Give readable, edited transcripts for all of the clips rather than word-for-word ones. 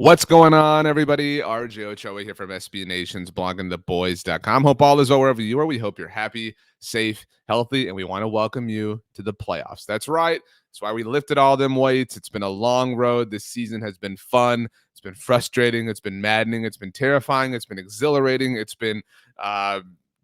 What's going on, everybody? RJ Ochoa here from SB Nation's bloggingtheboys.com. Hope all is well wherever you are. We hope you're happy, safe, healthy, and we want to welcome you to the playoffs. That's right. That's why we lifted all them weights. It's been a long road. This season has been fun. It's been frustrating. It's been maddening. It's been terrifying. It's been exhilarating. It's been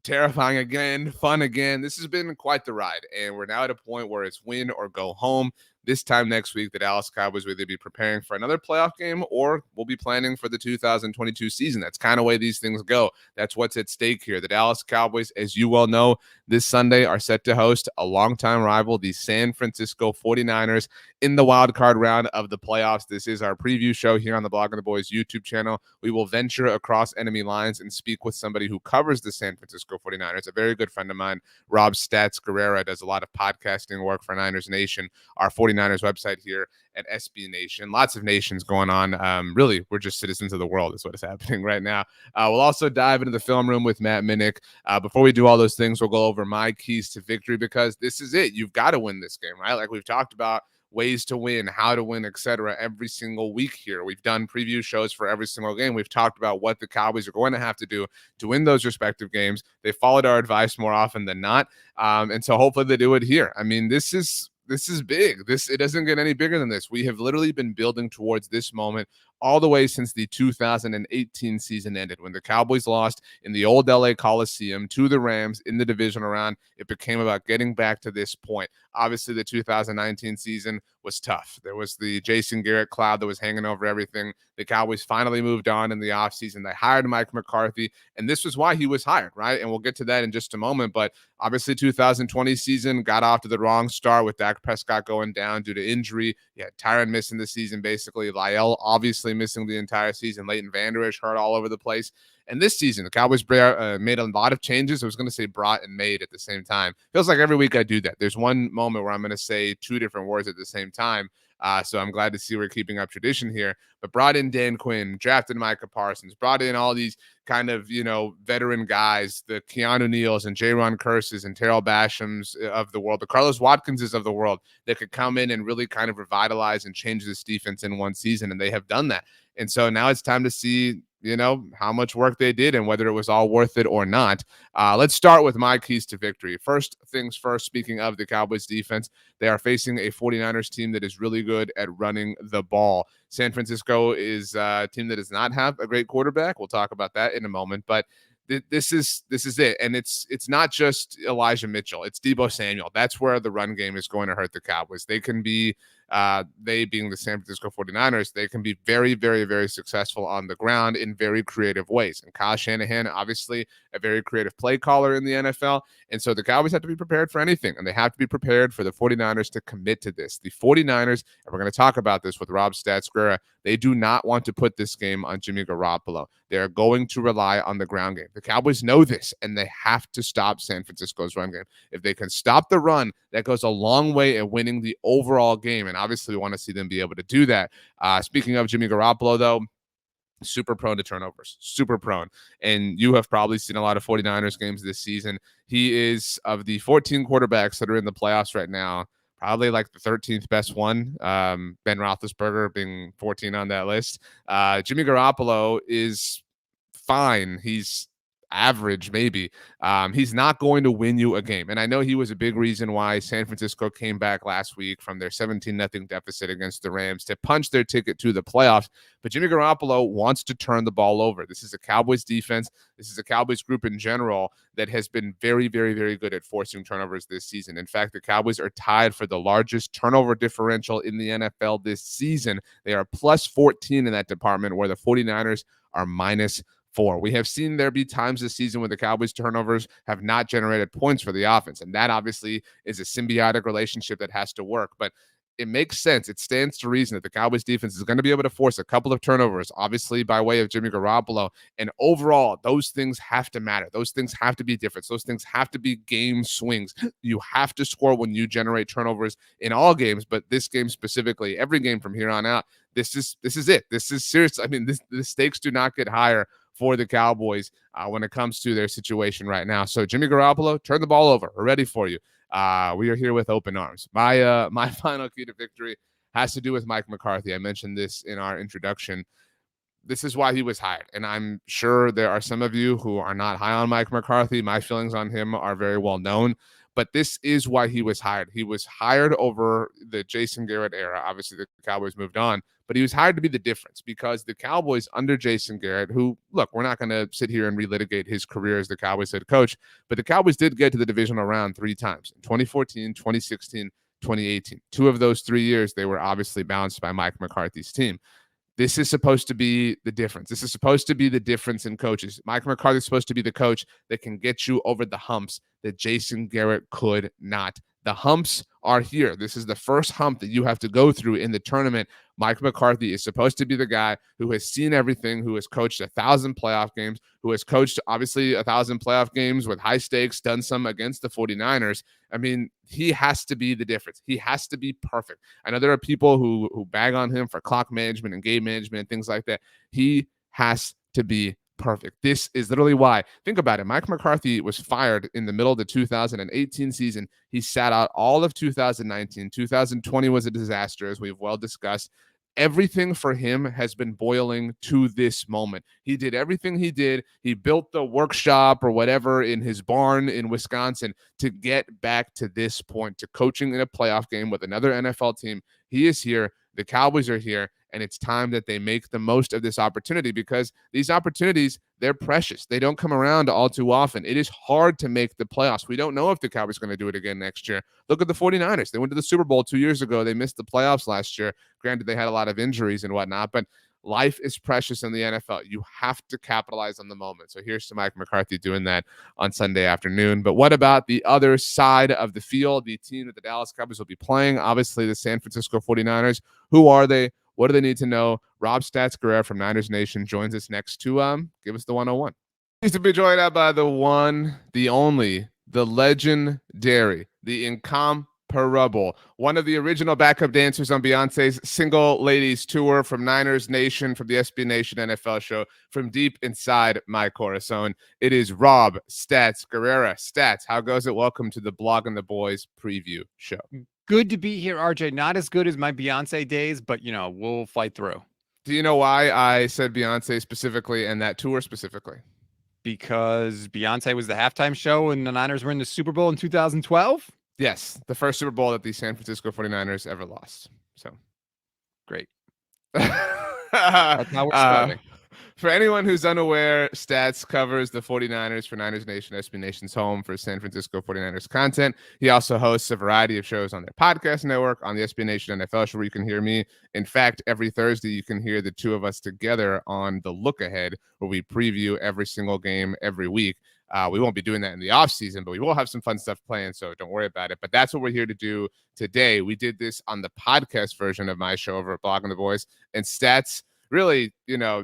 terrifying again, fun again. This has been quite the ride, and we're now at a point where it's win or go home. This time next week, the Dallas Cowboys will either be preparing for another playoff game or we'll be planning for the 2022 season. That's kind of way these things go. That's what's at stake here. The Dallas Cowboys, as you well know, this Sunday are set to host a longtime rival, the San Francisco 49ers, in the wildcard round of the playoffs. This is our preview show here on the Blog of the Boys YouTube channel. We will venture across enemy lines and speak with somebody who covers the San Francisco 49ers, a very good friend of mine, Rob Stats Guerrera, does a lot of podcasting work for Niners Nation, our 49ers website here at SB Nation. Lots of nations going on. Really, we're just citizens of the world is what is happening right now. We'll also dive into the film room with Matt Minnick. Before we do all those things, we'll go over my keys to victory because this is it. You've got to win this game, right? Like we've talked about ways to win, how to win, etc. every single week here. We've done preview shows for every single game. We've talked about what the Cowboys are going to have to do to win those respective games. They followed our advice more often than not. And so hopefully they do it here. I mean, this is big. It doesn't get any bigger than this. We have literally been building towards this moment all the way since the 2018 season ended when the Cowboys lost in the old LA Coliseum to the Rams in the divisional round. It became about getting back to this point. Obviously, the 2019 season was tough. There was the Jason Garrett cloud that was hanging over everything. The Cowboys finally moved on in the offseason. They hired Mike McCarthy, and this was why he was hired, right? And we'll get to that in just a moment. But obviously, 2020 season got off to the wrong start with Dak Prescott going down due to injury. You had Tyron missing the season, basically. Lyle obviously missing the entire season. Leighton Vander Esch hurt all over the place. And this season, the Cowboys made a lot of changes. I was going to say brought and made at the same time. Feels like every week I do that. There's one moment where I'm going to say two different words at the same time. So I'm glad to see we're keeping up tradition here. But brought in Dan Quinn, drafted Micah Parsons, brought in all these kind of, veteran guys, the Keanu Neals and Jaron Curses and Terrell Bashams of the world, the Carlos Watkinses of the world that could come in and really kind of revitalize and change this defense in one season. And they have done that. And so now it's time to see how much work they did and whether it was all worth it or not. Let's start with my keys to victory. First things first, speaking of the Cowboys defense, they are facing a 49ers team that is really good at running the ball. San Francisco is a team that does not have a great quarterback. We'll talk about that in a moment, but this is it. And it's not just Elijah Mitchell. It's Deebo Samuel. That's where the run game is going to hurt the Cowboys. They can be they being the San Francisco 49ers, they can be very, very, very successful on the ground in very creative ways. And Kyle Shanahan, obviously a very creative play caller in the NFL. And so the Cowboys have to be prepared for anything. And they have to be prepared for the 49ers to commit to this. The 49ers, and we're going to talk about this with Rob Stats Guerrera, they do not want to put this game on Jimmy Garoppolo. They are going to rely on the ground game. The Cowboys know this, and they have to stop San Francisco's run game. If they can stop the run, that goes a long way at winning the overall game. And obviously, we want to see them be able to do that. Speaking of Jimmy Garoppolo, though, super prone to turnovers, super prone. And you have probably seen a lot of 49ers games this season. He is, of the 14 quarterbacks that are in the playoffs right now, probably like the 13th best one. Ben Roethlisberger being 14 on that list. Jimmy Garoppolo is fine. He's average, maybe. He's not going to win you a game. And I know he was a big reason why San Francisco came back last week from their 17-0 deficit against the Rams to punch their ticket to the playoffs. But Jimmy Garoppolo wants to turn the ball over. This is a Cowboys defense. This is a Cowboys group in general that has been very, very, very good at forcing turnovers this season. In fact, the Cowboys are tied for the largest turnover differential in the NFL this season. They are plus 14 in that department, where the 49ers are minus 4. We have seen there be times this season when the Cowboys turnovers have not generated points for the offense. And that obviously is a symbiotic relationship that has to work. But it makes sense. It stands to reason that the Cowboys defense is going to be able to force a couple of turnovers, obviously by way of Jimmy Garoppolo. And overall, those things have to matter. Those things have to be different. Those things have to be game swings. You have to score when you generate turnovers in all games, but this game specifically, every game from here on out, this is it. This is serious. I mean, the stakes do not get higher for the Cowboys when it comes to their situation right now. So Jimmy Garoppolo, turn the ball over. We're ready for you. We are here with open arms. My final key to victory has to do with Mike McCarthy. I mentioned this in our introduction. this is why he was hired. And I'm sure there are some of you who are not high on Mike McCarthy. My feelings on him are very well known, but this is why he was hired. He was hired over the Jason Garrett era. Obviously, the Cowboys moved on, but he was hired to be the difference because the Cowboys under Jason Garrett, who, look, we're not going to sit here and relitigate his career as the Cowboys head coach, but the Cowboys did get to the divisional round 3 times in 2014, 2016, 2018. 2 of those 3 years, they were obviously bounced by Mike McCarthy's team. This is supposed to be the difference. This is supposed to be the difference in coaches. Mike McCarthy is supposed to be the coach that can get you over the humps that Jason Garrett could not. The humps are here. This is the first hump that you have to go through in the tournament. Mike McCarthy is supposed to be the guy who has seen everything, who has coached 1,000 playoff games, who has coached obviously 1,000 playoff games with high stakes, done some against the 49ers. I mean, he has to be the difference. He has to be perfect. I know there are people who bag on him for clock management and game management and things like that. He has to be perfect. This is literally why. Think about it. Mike McCarthy was fired in the middle of the 2018 season. He sat out all of 2019. 2020 was a disaster, as we've well discussed. Everything for him has been boiling to this moment. He did everything he did. He built the workshop or whatever in his barn in Wisconsin to get back to this point, to coaching in a playoff game with another NFL team. He is here. The Cowboys are here. And it's time that they make the most of this opportunity because these opportunities, they're precious. They don't come around all too often. It is hard to make the playoffs. We don't know if the Cowboys are going to do it again next year. Look at the 49ers. They went to the Super Bowl 2 years ago. They missed the playoffs last year. Granted, they had a lot of injuries and whatnot, but life is precious in the NFL. You have to capitalize on the moment. So here's to Mike McCarthy doing that on Sunday afternoon. But what about the other side of the field, the team that the Dallas Cowboys will be playing? Obviously, the San Francisco 49ers. Who are they? What do they need to know? Rob Stats Guerrera from Niners Nation joins us next to give us the 101. Pleased to be joined out by the one, the only, the legendary, the incomparable, one of the original backup dancers on Beyonce's Single Ladies Tour from Niners Nation, from the SB Nation NFL show, from deep inside my corazon. It is Rob Stats Guerrera. Stats, how goes it? Welcome to the Blog and the Boys preview show. Good to be here, RJ. Not as good as my Beyonce days, but, we'll fight through. Do you know why I said Beyonce specifically and that tour specifically? Because Beyonce was the halftime show and the Niners were in the Super Bowl in 2012? Yes, the first Super Bowl that the San Francisco 49ers ever lost. So great. That's how we're starting. For anyone who's unaware, Stats covers the 49ers for Niners Nation, SB Nation's home for San Francisco 49ers content. He also hosts a variety of shows on their podcast network, on the SB Nation NFL show, where you can hear me. In fact, every Thursday, you can hear the two of us together on The Look Ahead, where we preview every single game every week. We won't be doing that in the offseason, but we will have some fun stuff playing, so don't worry about it. But that's what we're here to do today. We did this on the podcast version of my show over at Blog and the Boys, and Stats really,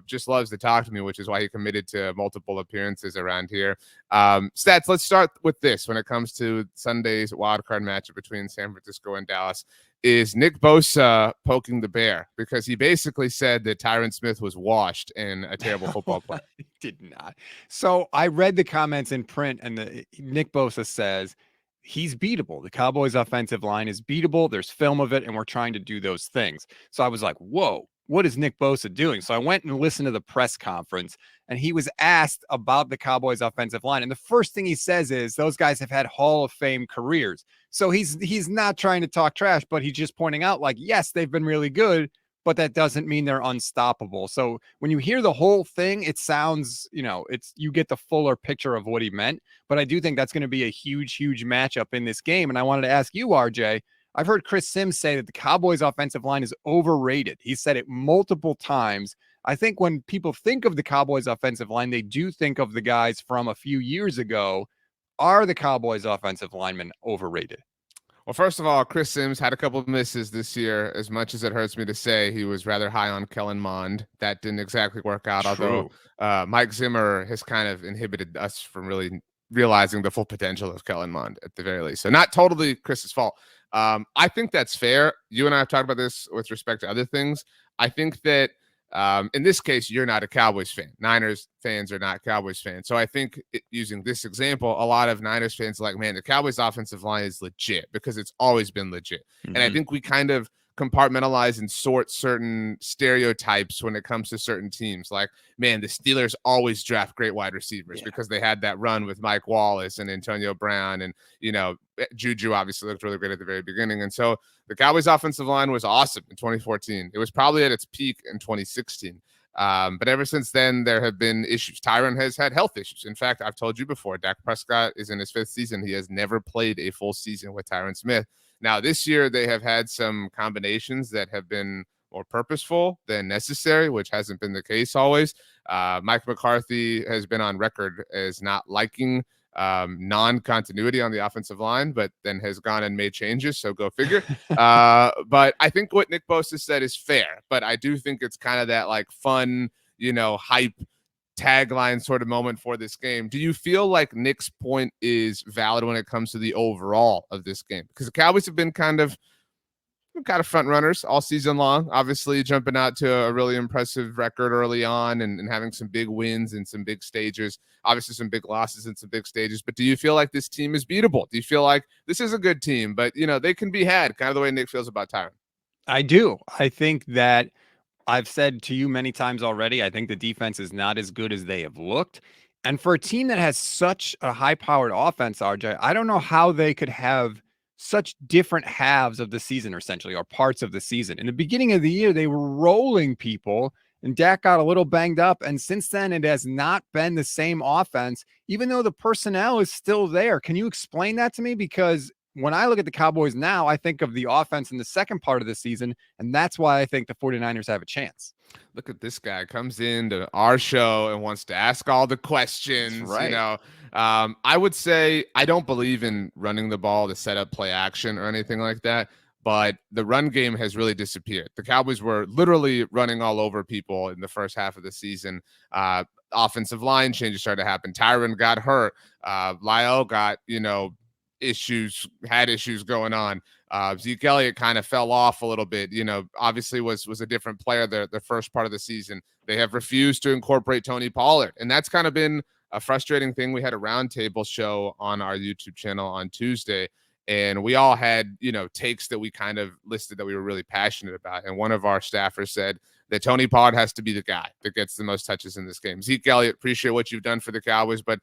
just loves to talk to me, which is why he committed to multiple appearances around here. Stats, let's start with this. When it comes to Sunday's wildcard matchup between San Francisco and Dallas, is Nick Bosa poking the bear? Because he basically said that Tyron Smith was washed in a terrible football play. He did not. So I read the comments in print, and Nick Bosa says he's beatable. The Cowboys' offensive line is beatable. There's film of it, and we're trying to do those things. So I was like, whoa. What is Nick Bosa doing? So I went and listened to the press conference, and he was asked about the Cowboys offensive line. And the first thing he says is those guys have had Hall of Fame careers. So he's not trying to talk trash, but he's just pointing out, like, yes, they've been really good, but that doesn't mean they're unstoppable. So when you hear the whole thing, it sounds, you get the fuller picture of what he meant. But I do think that's going to be a huge, huge matchup in this game. And I wanted to ask you, RJ, I've heard Chris Sims say that the Cowboys offensive line is overrated. He said it multiple times. I think when people think of the Cowboys offensive line, they do think of the guys from a few years ago. Are the Cowboys offensive linemen overrated? Well, first of all, Chris Sims had a couple of misses this year. As much as it hurts me to say, he was rather high on Kellen Mond. That didn't exactly work out. True. Although Mike Zimmer has kind of inhibited us from really realizing the full potential of Kellen Mond at the very least. So not totally Chris's fault. I think that's fair. You and I have talked about this with respect to other things. I think that in this case, you're not a Cowboys fan. Niners fans are not Cowboys fans. So I think using this example, a lot of Niners fans are like, man, the Cowboys offensive line is legit because it's always been legit. Mm-hmm. And I think we kind of compartmentalize and sort certain stereotypes when it comes to certain teams. Like, man, the Steelers always draft great wide receivers because they had that run with Mike Wallace and Antonio Brown, and Juju obviously looked really great at the very beginning. And so the Cowboys offensive line was awesome in 2014. It was probably at its peak in 2016. But ever since then, there have been issues. Tyron has had health issues. In fact, I've told you before, Dak Prescott is in his 5th season. He has never played a full season with Tyron Smith. Now, this year, they have had some combinations that have been more purposeful than necessary, which hasn't been the case always. Mike McCarthy has been on record as not liking non-continuity on the offensive line, but then has gone and made changes. So go figure. But I think what Nick Bosa said is fair, but I do think it's kind of that like fun, hype tagline sort of moment for this game. Do you feel like Nick's point is valid when it comes to the overall of this game? Because the Cowboys have been kind of front runners all season long, obviously jumping out to a really impressive record early on and having some big wins in some big stages, obviously some big losses in some big stages. But do you feel like this team is beatable? Do you feel like this is a good team, but they can be had, kind of the way Nick feels about Tyron? I do. I think that I've said to you many times already, I think the defense is not as good as they have looked. And for a team that has such a high-powered offense, RJ, I don't know how they could have such different halves of the season, essentially, or parts of the season. In the beginning of the year, they were rolling people, and Dak got a little banged up. And since then, it has not been the same offense, even though the personnel is still there. Can you explain that to me? Because when I look at the Cowboys now, I think of the offense in the second part of the season, and that's why I think the 49ers have a chance. Look at this guy, comes into our show and wants to ask all the questions. That's right. I would say I don't believe in running the ball to set up play action or anything like that, but the run game has really disappeared. The Cowboys were literally running all over people in the first half of the season. Offensive line changes started to happen. Tyron got hurt. Lyle got, had issues going on. Zeke Elliott kind of fell off a little bit, obviously was a different player the first part of the season. They have refused to incorporate Tony Pollard, and that's kind of been a frustrating thing. We had a roundtable show on our YouTube channel on Tuesday, and we all had, takes that we kind of listed that we were really passionate about. And one of our staffers said that Tony Pollard has to be the guy that gets the most touches in this game. Zeke Elliott, appreciate what you've done for the Cowboys, but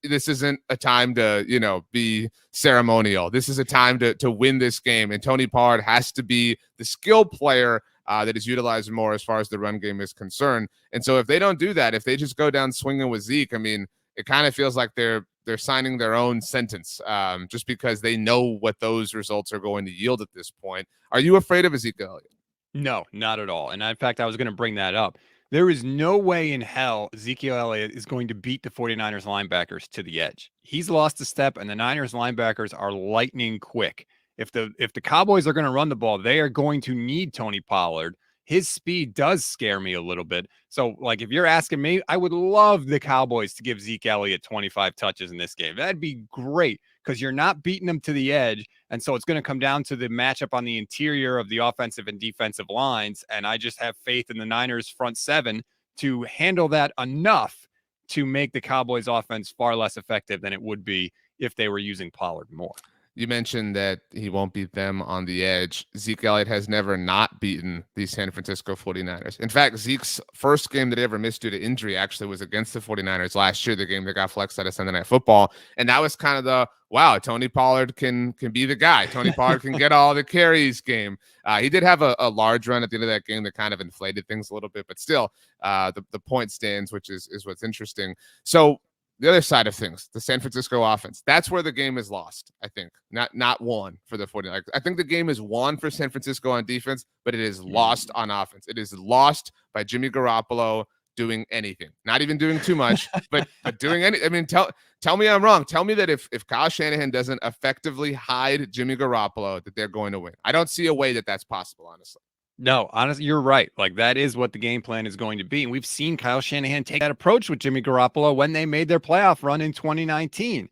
this isn't a time to, be ceremonial. This is a time to win this game. And Tony Pollard has to be the skill player that is utilized more as far as the run game is concerned. And so if they don't do that, if they just go down swinging with Zeke, I mean, it kind of feels like they're signing their own sentence just because they know what those results are going to yield at this point. Are you afraid of Ezekiel Elliott? No, not at all. And in fact, I was going to bring that up. There is no way in hell Ezekiel Elliott is going to beat the 49ers linebackers to the edge. He's lost a step, and the Niners linebackers are lightning quick. If the Cowboys are going to run the ball, they are going to need Tony Pollard. His speed does scare me a little bit. So, like, if you're asking me, I would love the Cowboys to give Zeke Elliott 25 touches in this game. That'd be great because you're not beating them to the edge. And so it's going to come down to the matchup on the interior of the offensive and defensive lines. And I just have faith in the Niners front seven to handle that enough to make the Cowboys offense far less effective than it would be if they were using Pollard more. You mentioned that he won't beat them on the edge. Zeke Elliott has never not beaten the San Francisco 49ers. In fact, Zeke's first game that he ever missed due to injury actually was against the 49ers last year, the game that got flexed out of Sunday Night Football. And that was kind of the, wow, Tony Pollard can be the guy. Tony Pollard can get all the carries game. He did have a large run at the end of that game that kind of inflated things a little bit, but still the point stands, which is what's interesting. So the other side of things, the San Francisco offense, that's where the game is lost, I think. Not won for the 49ers. I think the game is won for San Francisco on defense, but it is lost on offense. It is lost by Jimmy Garoppolo doing anything. Not even doing too much, but doing any. I mean, tell me I'm wrong. Tell me that if Kyle Shanahan doesn't effectively hide Jimmy Garoppolo, that they're going to win. I don't see a way that that's possible, honestly. No, honestly, you're right. Like, that is what the game plan is going to be. And we've seen Kyle Shanahan take that approach with Jimmy Garoppolo when they made their playoff run in 2019.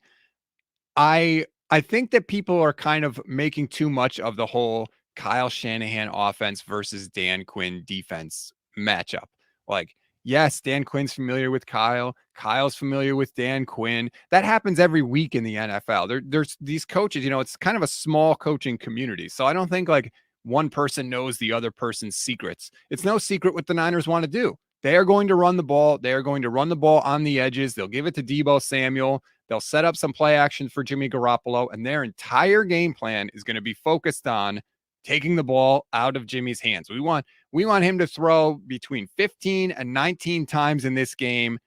I think that people are kind of making too much of the whole Kyle Shanahan offense versus Dan Quinn defense matchup. Like, yes, Dan Quinn's familiar with Kyle. Kyle's familiar with Dan Quinn. That happens every week in the NFL. There's these coaches, it's kind of a small coaching community. So I don't think, like, one person knows the other person's secrets. It's no secret what the Niners want to do. They are going to run the ball. They are going to run the ball on the edges. They'll give it to Deebo Samuel. They'll set up some play action for Jimmy Garoppolo, and their entire game plan is going to be focused on taking the ball out of Jimmy's hands. We want him to throw between 15 and 19 times in this game.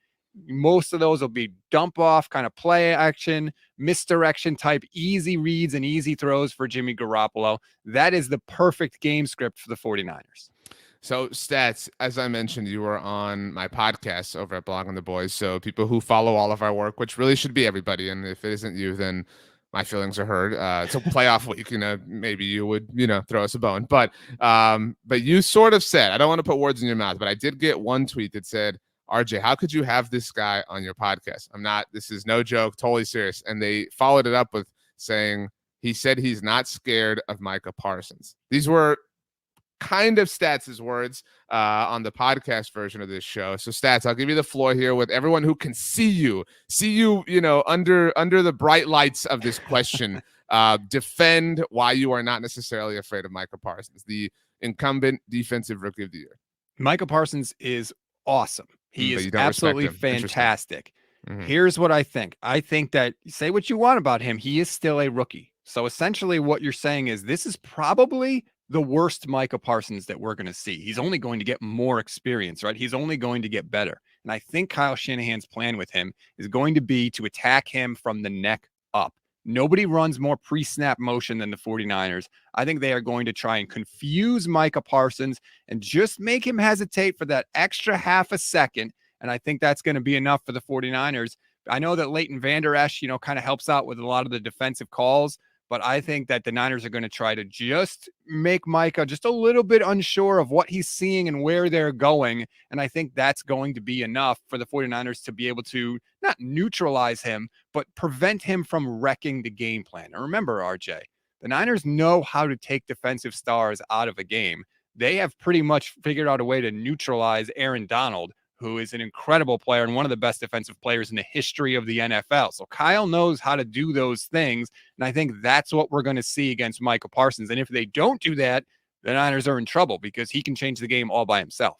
Most of those will be dump off kind of play action, misdirection type, easy reads and easy throws for Jimmy Garoppolo. That is the perfect game script for the 49ers. So stats, as I mentioned, you were on my podcast over at Blogging the Boys. So people who follow all of our work, which really should be everybody. And if it isn't you, then my feelings are hurt. It's a playoff week, maybe you would, throw us a bone. But you sort of said, I don't want to put words in your mouth, but I did get one tweet that said, RJ, how could you have this guy on your podcast? This is no joke, totally serious. And they followed it up with saying, he said he's not scared of Micah Parsons. These were kind of Stats' words on the podcast version of this show. So Stats, I'll give you the floor here with everyone who can see you, under the bright lights of this question. Defend why you are not necessarily afraid of Micah Parsons, the incumbent defensive rookie of the year. Micah Parsons is awesome. He is absolutely fantastic. Mm-hmm. Here's what I think. I think that, say what you want about him, he is still a rookie. So essentially what you're saying is this is probably the worst Micah Parsons that we're going to see. He's only going to get more experience, right? He's only going to get better. And I think Kyle Shanahan's plan with him is going to be to attack him from the neck up. Nobody runs more pre-snap motion than the 49ers. I think they are going to try and confuse Micah Parsons and just make him hesitate for that extra half a second. And I think that's going to be enough for the 49ers. I know that Leighton Vander Esch, kind of helps out with a lot of the defensive calls, but I think that the Niners are going to try to just make Micah just a little bit unsure of what he's seeing and where they're going. And I think that's going to be enough for the 49ers to be able to not neutralize him, but prevent him from wrecking the game plan. And remember, RJ, the Niners know how to take defensive stars out of a game. They have pretty much figured out a way to neutralize Aaron Donald, who is an incredible player and one of the best defensive players in the history of the NFL. So Kyle knows how to do those things, and I think that's what we're going to see against Micah Parsons. And if they don't do that, the Niners are in trouble because he can change the game all by himself.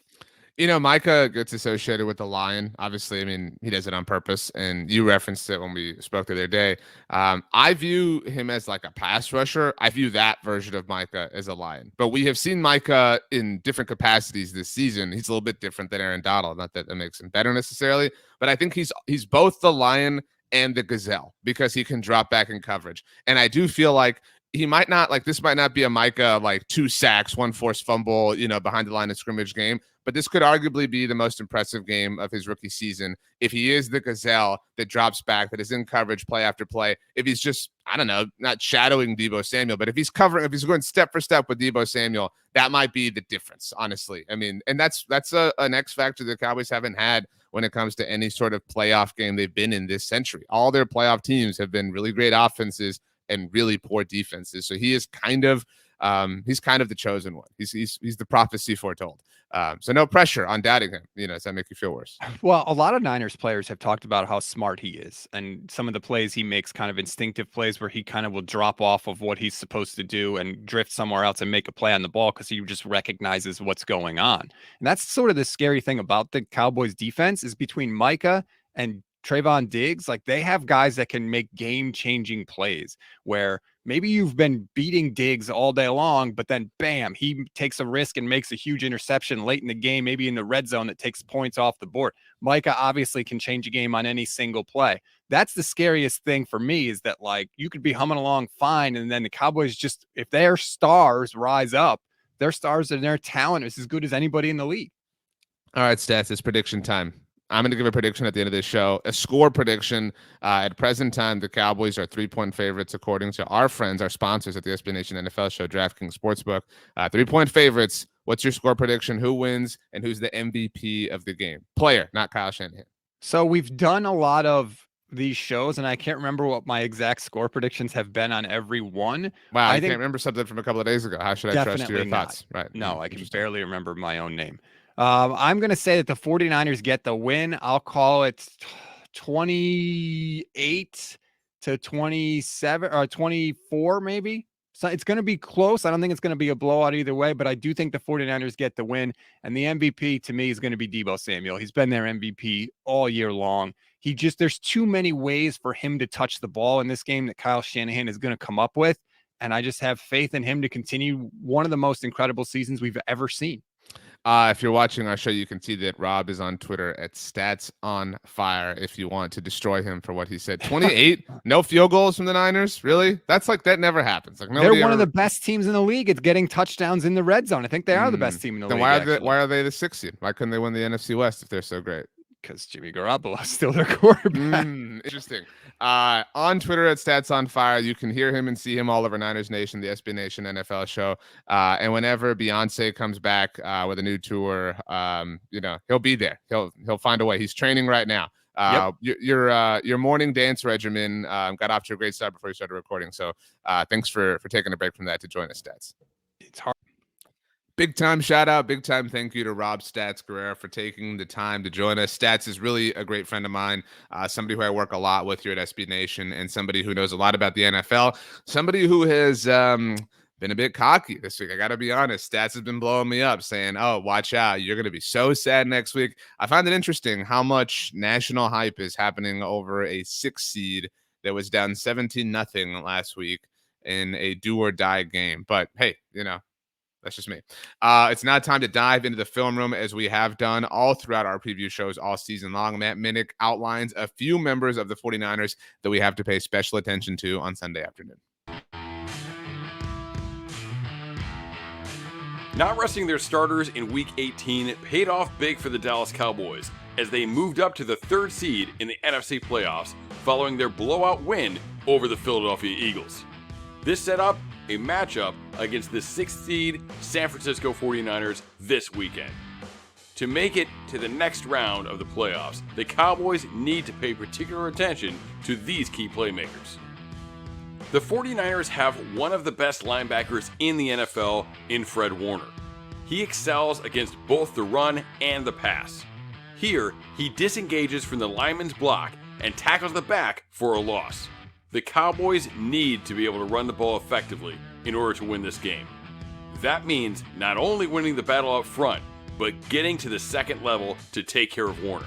Micah gets associated with the Lion. Obviously, he does it on purpose, and you referenced it when we spoke the other day. I view him as like a pass rusher. I view that version of Micah as a Lion. But we have seen Micah in different capacities this season. He's a little bit different than Aaron Donald. Not that makes him better necessarily, but I think he's both the Lion and the Gazelle because he can drop back in coverage. And I do feel like he might not, this might not be a Micah 2 sacks, 1 forced fumble, behind the line of scrimmage game, but this could arguably be the most impressive game of his rookie season if he is the Gazelle that drops back, that is in coverage play after play. If he's just, not shadowing Deebo Samuel, but if he's going step for step with Deebo Samuel, that might be the difference, honestly. And that's an X factor the Cowboys haven't had when it comes to any sort of playoff game they've been in this century. All their playoff teams have been really great offenses and really poor defenses. So he is kind of the chosen one. He's the prophecy foretold. So no pressure on doubting him. Does that make you feel worse? Well, a lot of Niners players have talked about how smart he is and some of the plays he makes, kind of instinctive plays where he kind of will drop off of what he's supposed to do and drift somewhere else and make a play on the ball because he just recognizes what's going on. And that's sort of the scary thing about the Cowboys defense is between Micah and Trayvon Diggs, they have guys that can make game-changing plays where maybe you've been beating Diggs all day long, but then bam, he takes a risk and makes a huge interception late in the game, maybe in the red zone that takes points off the board. Micah obviously can change a game on any single play. That's the scariest thing for me is that you could be humming along fine, and then the Cowboys just, if their stars rise up, their stars and their talent is as good as anybody in the league. All right, Stats, it's prediction time. I'm going to give a prediction at the end of this show, a score prediction. At present time, the Cowboys are 3-point favorites, according to our friends, our sponsors at the SB Nation NFL show, DraftKings Sportsbook. 3-point favorites. What's your score prediction? Who wins and who's the MVP of the game? Player, not Kyle Shanahan. So we've done a lot of these shows, and I can't remember what my exact score predictions have been on every one. Wow, I can't remember something from a couple of days ago. How should I trust your thoughts? Right. No, I can barely remember my own name. I'm going to say that the 49ers get the win. I'll call it 28-27 or 24, maybe So it's going to be close. I don't think it's going to be a blowout either way, but I do think the 49ers get the win. And the MVP to me is going to be Deebo Samuel. He's been their MVP all year long. There's too many ways for him to touch the ball in this game that Kyle Shanahan is going to come up with. And I just have faith in him to continue one of the most incredible seasons we've ever seen. If you're watching our show, you can see that Rob is on Twitter at Stats on Fire. If you want to destroy him for what he said, 28 no field goals from the Niners. Really? That's like that never happens. Like they're one of the best teams in the league. It's getting touchdowns in the red zone. I think they are the best team in the league. Why are they the 6th seed? Why couldn't they win the NFC West if they're so great? Because Jimmy Garoppolo is still their quarterback. Interesting. On Twitter at Stats on Fire, you can hear him and see him all over Niners Nation, the SB Nation NFL show. And whenever Beyonce comes back with a new tour, he'll be there. He'll find a way. He's training right now. Your morning dance regimen got off to a great start before you started recording. So thanks for taking a break from that to join us, Stats. It's hard. Big time shout out, big time thank you to Rob Stats Guerrera for taking the time to join us. Stats is really a great friend of mine, somebody who I work a lot with here at SB Nation, and somebody who knows a lot about the NFL, somebody who has been a bit cocky this week. I got to be honest. Stats has been blowing me up saying, oh, watch out. You're going to be so sad next week. I find it interesting how much national hype is happening over a 6 seed that was down 17-0 last week in a do or die game. But hey, that's just me. It's now time to dive into the film room as we have done all throughout our preview shows all season long. Matt Minnick outlines a few members of the 49ers that we have to pay special attention to on Sunday afternoon. Not resting their starters in Week 18 paid off big for the Dallas Cowboys as they moved up to the 3rd seed in the NFC playoffs following their blowout win over the Philadelphia Eagles. This set up a matchup against the 6th seed San Francisco 49ers this weekend. To make it to the next round of the playoffs, the Cowboys need to pay particular attention to these key playmakers. The 49ers have one of the best linebackers in the NFL in Fred Warner. He excels against both the run and the pass. Here, he disengages from the lineman's block and tackles the back for a loss. The Cowboys need to be able to run the ball effectively in order to win this game. That means not only winning the battle up front, but getting to the second level to take care of Warner.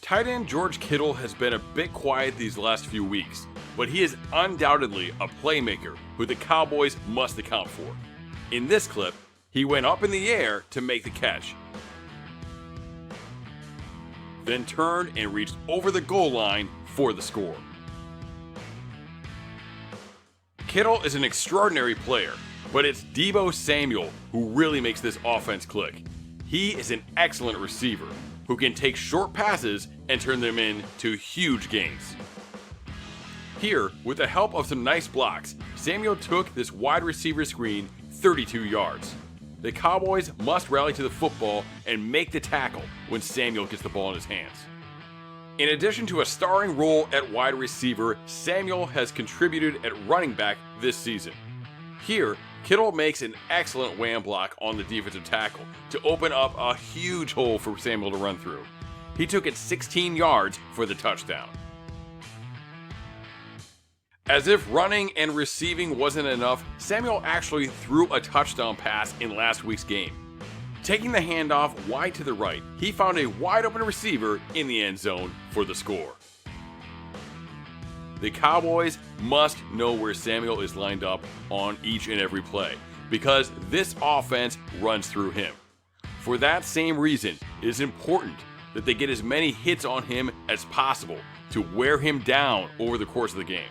Tight end George Kittle has been a bit quiet these last few weeks, but he is undoubtedly a playmaker who the Cowboys must account for. In this clip, he went up in the air to make the catch, then turned and reached over the goal line for the score. Kittle is an extraordinary player, but it's Deebo Samuel who really makes this offense click. He is an excellent receiver who can take short passes and turn them into huge gains. Here, with the help of some nice blocks, Samuel took this wide receiver screen 32 yards. The Cowboys must rally to the football and make the tackle when Samuel gets the ball in his hands. In addition to a starring role at wide receiver, Samuel has contributed at running back this season. Here, Kittle makes an excellent wham block on the defensive tackle to open up a huge hole for Samuel to run through. He took it 16 yards for the touchdown. As if running and receiving wasn't enough, Samuel actually threw a touchdown pass in last week's game. Taking the handoff wide to the right, he found a wide open receiver in the end zone for the score. The Cowboys must know where Samuel is lined up on each and every play, because this offense runs through him. For that same reason, it is important that they get as many hits on him as possible to wear him down over the course of the game.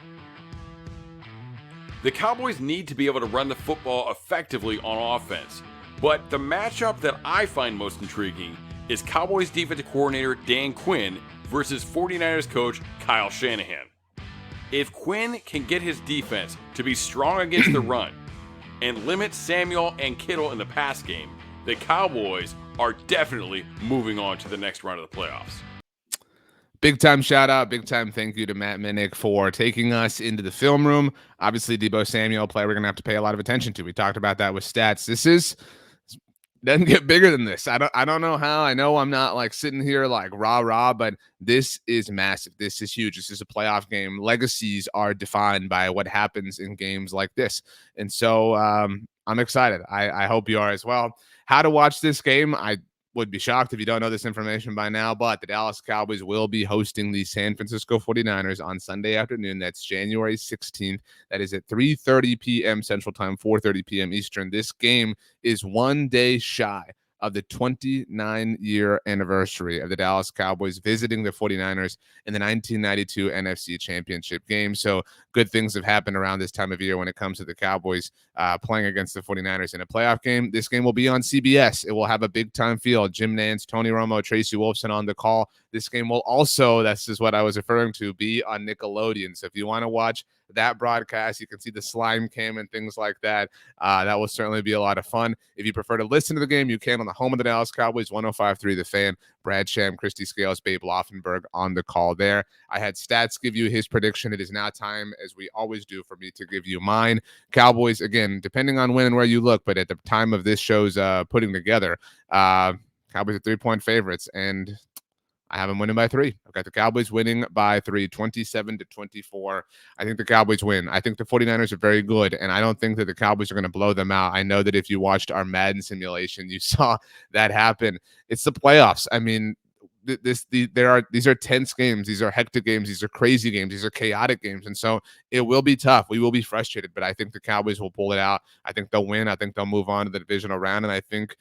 The Cowboys need to be able to run the football effectively on offense, but the matchup that I find most intriguing is Cowboys defensive coordinator Dan Quinn versus 49ers coach Kyle Shanahan. If Quinn can get his defense to be strong against the run and limit Samuel and Kittle in the pass game, the Cowboys are definitely moving on to the next round of the playoffs. Big time shout out, big time thank you to Matt Minnick for taking us into the film room. Obviously, Deebo Samuel, player we're going to have to pay a lot of attention to. We talked about that with Stats. This is Doesn't get bigger than this. I don't know how. I know I'm not like sitting here like rah, but this is massive. This is huge. This is a playoff game. Legacies are defined by what happens in games like this. And so I'm excited. I hope you are as well. How to watch this game? I would be shocked if you don't know this information by now, but the Dallas Cowboys will be hosting the San Francisco 49ers on Sunday afternoon. That's January 16th. That is at 3:30 p.m. Central Time, 4:30 p.m. Eastern. This game is 1 day shy of the 29-year anniversary of the Dallas Cowboys visiting the 49ers in the 1992 NFC Championship game. So good things have happened around this time of year when it comes to the Cowboys playing against the 49ers in a playoff game. This game will be on CBS. It will have a big-time feel. Jim Nantz, Tony Romo, Tracy Wolfson on the call. This game will also, this is what I was referring to, be on Nickelodeon. So if you want to watch that broadcast, you can see the slime cam and things like that. That will certainly be a lot of fun. If you prefer to listen to the game, you can on the home of the Dallas Cowboys, 105.3 The Fan. Brad Sham, Christy Scales, Babe Laufenberg on the call there. I had Stats give you his prediction. It is now time, as we always do, for me to give you mine. Cowboys, again, depending on when and where you look, but at the time of this show's putting together, Cowboys are 3-point favorites, and I have them winning by 3. I've got the Cowboys winning by 3, 27-24. I think the Cowboys win. I think the 49ers are very good, and I don't think that the Cowboys are going to blow them out. I know that if you watched our Madden simulation, you saw that happen. It's the playoffs. I mean, these are tense games. These are hectic games. These are crazy games. These are chaotic games. And so it will be tough. We will be frustrated, but I think the Cowboys will pull it out. I think they'll win. I think they'll move on to the divisional round. And I think,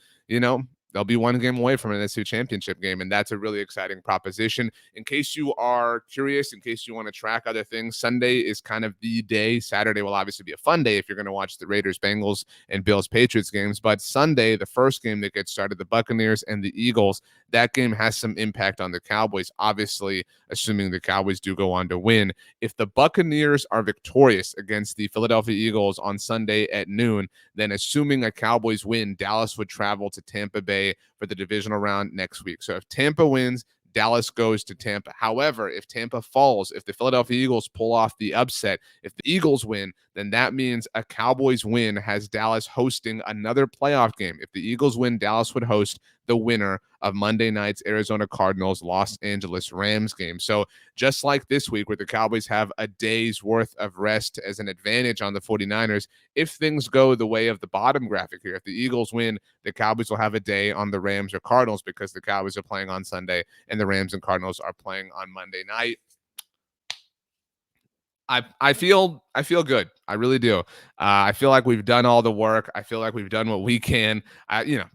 they'll be one game away from an NFC championship game. And that's a really exciting proposition. In case you are curious, in case you want to track other things, Sunday is kind of the day. Saturday will obviously be a fun day if you're going to watch the Raiders, Bengals, and Bills, Patriots games. But Sunday, the first game that gets started, the Buccaneers and the Eagles, that game has some impact on the Cowboys, obviously, assuming the Cowboys do go on to win. If the Buccaneers are victorious against the Philadelphia Eagles on Sunday at noon, then assuming a Cowboys win, Dallas would travel to Tampa Bay for the divisional round next week. So if Tampa wins, Dallas goes to Tampa. However, if Tampa falls, if the Philadelphia Eagles pull off the upset, if the Eagles win, then that means a Cowboys win has Dallas hosting another playoff game. If the Eagles win, Dallas would host the winner of Monday night's Arizona Cardinals Los Angeles Rams game. So just like this week where the Cowboys have a day's worth of rest as an advantage on the 49ers, if things go the way of the bottom graphic here, if the Eagles win, the Cowboys will have a day on the Rams or Cardinals because the Cowboys are playing on Sunday and the Rams and Cardinals are playing on Monday night. I feel good. I really do. I feel like we've done all the work. I feel like we've done what we can.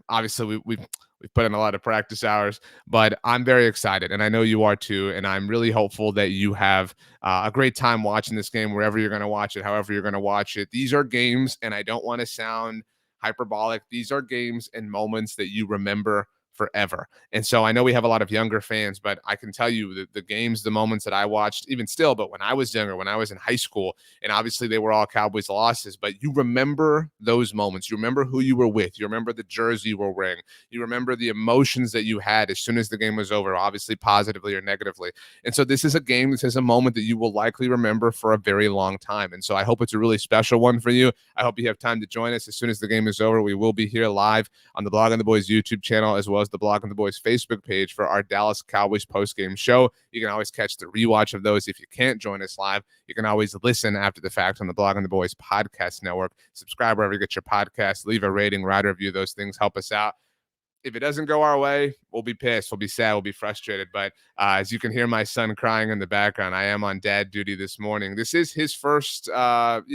Obviously we've put in a lot of practice hours, but I'm very excited, and I know you are too. And I'm really hopeful that you have a great time watching this game, wherever you're going to watch it, however you're going to watch it. These are games, and I don't want to sound hyperbolic. These are games and moments that you remember forever. And so I know we have a lot of younger fans, but I can tell you the games, the moments that I watched, even still, but when I was younger, when I was in high school, and obviously they were all Cowboys losses, but you remember those moments. You remember who you were with. You remember the jersey you were wearing. You remember the emotions that you had as soon as the game was over, obviously positively or negatively. And so this is a game, this is a moment that you will likely remember for a very long time. And so I hope it's a really special one for you. I hope you have time to join us as soon as the game is over. We will be here live on the Blog on the Boys YouTube channel, as well as the Blog on the Boys Facebook page for our Dallas Cowboys postgame show. You can always catch the rewatch of those. If you can't join us live, you can always listen after the fact on the Blog on the Boys podcast network. Subscribe wherever you get your podcast. Leave a rating, write a review. Those things help us out. If it doesn't go our way, we'll be pissed. We'll be sad. We'll be frustrated. But as you can hear my son crying in the background, I am on dad duty this morning. This is his first, first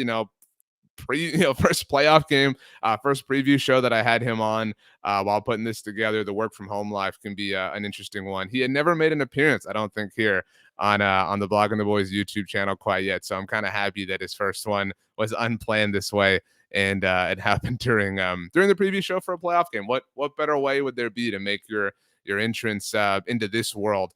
playoff game, first preview show that I had him on while putting this together. The work from home life can be an interesting one. He had never made an appearance, I don't think, here on the Blog on the Boys YouTube channel quite yet. So I'm kind of happy that his first one was unplanned this way. And it happened during the preview show for a playoff game. What better way would there be to make your entrance into this world?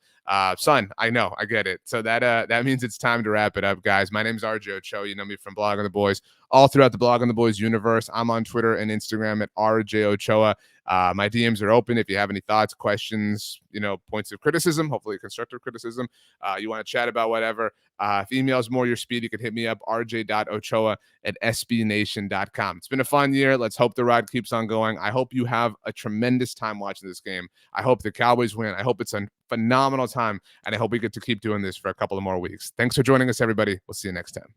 Son, I know, I get it. So that means it's time to wrap it up, guys. My name's RJ Ochoa. You know me from Blog on the Boys, all throughout the Blog on the Boys universe. I'm on Twitter and Instagram at RJ Ochoa. My DMs are open. If you have any thoughts, questions, points of criticism, hopefully constructive criticism, you want to chat about whatever. If email is more your speed, you can hit me up, rj.ochoa@sbnation.com. It's been a fun year. Let's hope the ride keeps on going. I hope you have a tremendous time watching this game. I hope the Cowboys win. I hope it's a phenomenal time, and I hope we get to keep doing this for a couple of more weeks. Thanks for joining us, everybody. We'll see you next time.